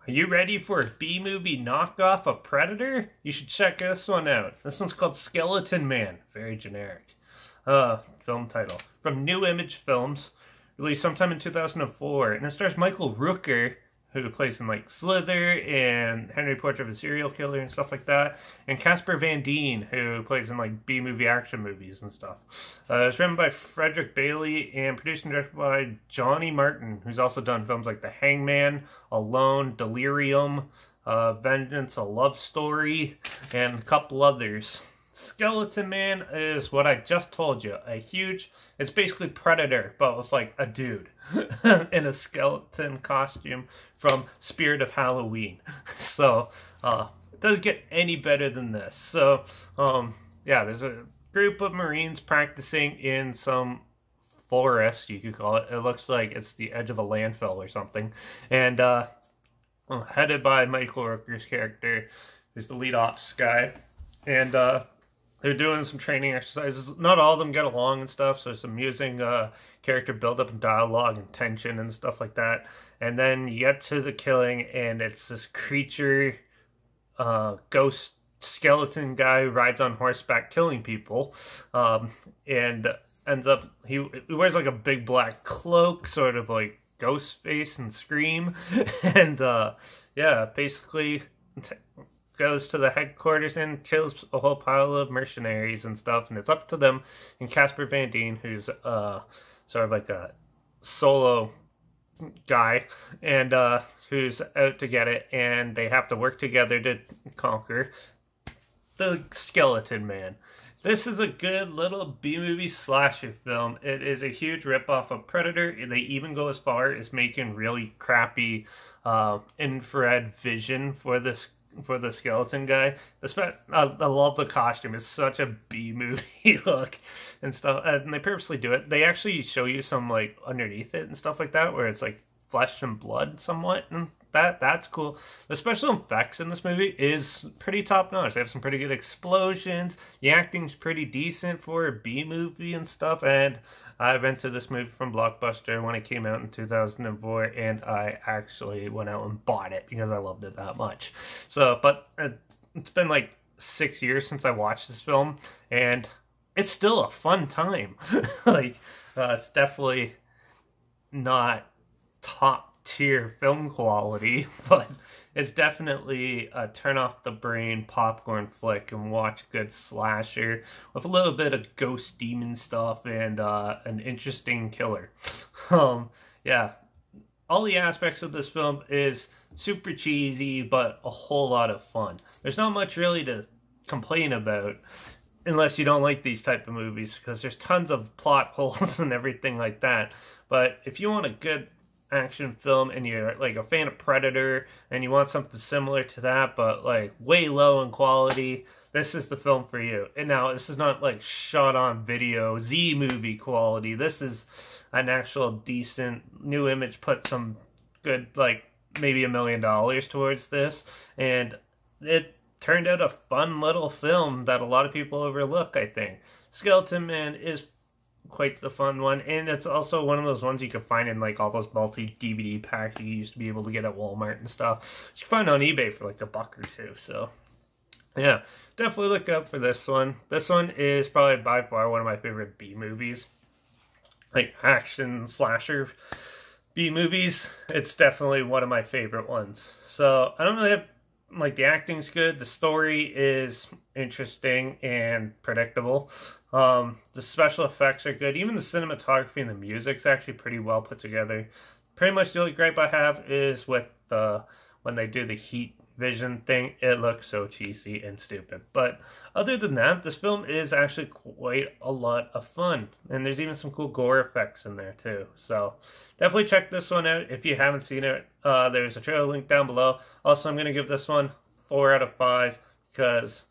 Are you ready for a B-movie knockoff of Predator? You should check this one out. This one's called Skeleton Man. Very generic. Film title. From New Image Films. Released sometime in 2004. And it stars Michael Rooker, who plays in like Slither and Henry Portrait of a Serial Killer and stuff like that. And Casper Van Dien, who plays in like B-movie action movies and stuff. It's written by Frederick Bailey and produced and directed by Johnny Martin, who's also done films like The Hangman, Alone, Delirium, Vengeance, A Love Story, and a couple others. Skeleton Man is what I just told you. It's basically Predator, but with like a dude in a skeleton costume from Spirit of Halloween. So, it doesn't get any better than this. So, yeah, there's a group of Marines practicing in some forest, you could call it. It looks like it's the edge of a landfill or something. And, headed by Michael Rooker's character, who's the lead ops guy. And, they're doing some training exercises. Not all of them get along and stuff, so some amusing character build-up and dialogue and tension and stuff like that. And then you get to the killing, and it's this creature, ghost skeleton guy who rides on horseback killing people. And ends up, he wears like a big black cloak, sort of like Ghostface and Scream. And yeah, basically goes to the headquarters and kills a whole pile of mercenaries and stuff, and it's up to them and Casper Van Dien, who's sort of like a solo guy, and who's out to get it, and they have to work together to conquer the Skeleton Man. This is a good little B-movie slasher film. It is a huge ripoff of Predator. They even go as far as making really crappy infrared vision for the skeleton guy. I love the costume. It's such a B-movie look and stuff. And they purposely do it. They actually show you some like underneath it and stuff like that, where it's like flesh and blood somewhat, and that's cool. The special effects in this movie is pretty top notch. They have some pretty good explosions. The acting's pretty decent for a B movie and stuff. And I rented this movie from Blockbuster when it came out in 2004, and I actually went out and bought it because I loved it that much. So, but it's been like 6 years since I watched this film, and it's still a fun time. Like, it's definitely not top tier film quality, but it's definitely a turn off the brain popcorn flick and watch good slasher with a little bit of ghost demon stuff and an interesting killer. Yeah, all the aspects of this film is super cheesy, but a whole lot of fun. There's not much really to complain about unless you don't like these type of movies, because there's tons of plot holes and everything like that. But if you want a good action film and you're like a fan of Predator and you want something similar to that but like way low in quality, this is the film for you. And now this is not like shot on video Z movie quality. This is an actual decent New Image put some good, like maybe $1 million towards this, and it turned out a fun little film that a lot of people overlook. I think Skeleton Man is quite the fun one, and it's also one of those ones you can find in like all those multi-DVD packs you used to be able to get at Walmart and stuff. You can find on eBay for like $1 or $2. So yeah, definitely look out for this one. This one is probably by far one of my favorite B movies, like action slasher B movies. It's definitely one of my favorite ones. So I don't really have, like, the acting's good, the story is interesting and predictable. The special effects are good. Even the cinematography and the music's actually pretty well put together. Pretty much the only gripe I have is with when they do the heat vision thing. It looks so cheesy and stupid. But other than that, this film is actually quite a lot of fun. And there's even some cool gore effects in there too. So definitely check this one out if you haven't seen it. There's a trailer link down below. Also, I'm going to give this one 4 out of 5 because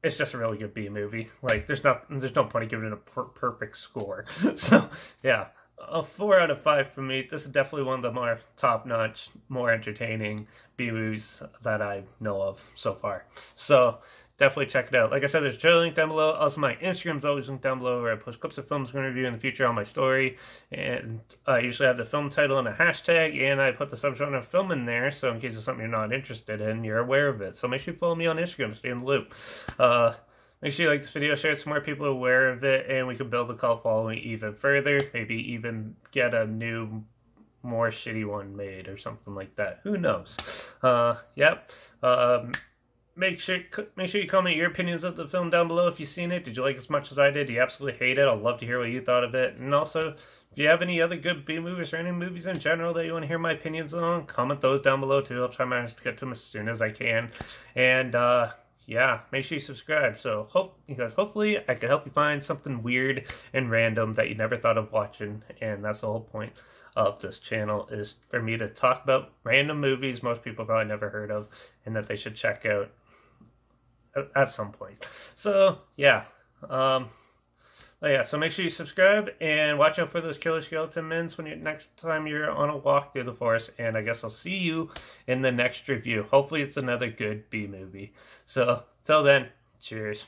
it's just a really good B movie. Like, there's no point in giving it a perfect score. So yeah, a 4 out of 5 for me. This is definitely one of the more top-notch, more entertaining B movies that I know of so far. So definitely check it out. Like I said, there's a trailer link down below. Also, my Instagram's always linked down below, where I post clips of films I'm going to review in the future on my story. And I usually have the film title and a hashtag, and I put the subgenre of film in there, so in case it's something you're not interested in, you're aware of it. So make sure you follow me on Instagram to stay in the loop. Make sure you like this video, share it so more people are aware of it, and we can build the cult following even further. Maybe even get a new, more shitty one made or something like that. Who knows? Yep. Make sure you comment your opinions of the film down below if you've seen it. Did you like it as much as I did? Do you absolutely hate it? I'd love to hear what you thought of it. And also, if you have any other good B movies or any movies in general that you want to hear my opinions on, comment those down below too. I'll try my best to get to them as soon as I can. And yeah, make sure you subscribe. So hopefully I could help you find something weird and random that you never thought of watching. And that's the whole point of this channel, is for me to talk about random movies most people probably never heard of and that they should check out at some point. So yeah, so make sure you subscribe and watch out for those killer skeleton men when next time you're on a walk through the forest. And I guess I'll see you in the next review. Hopefully it's another good B movie. So till then, cheers.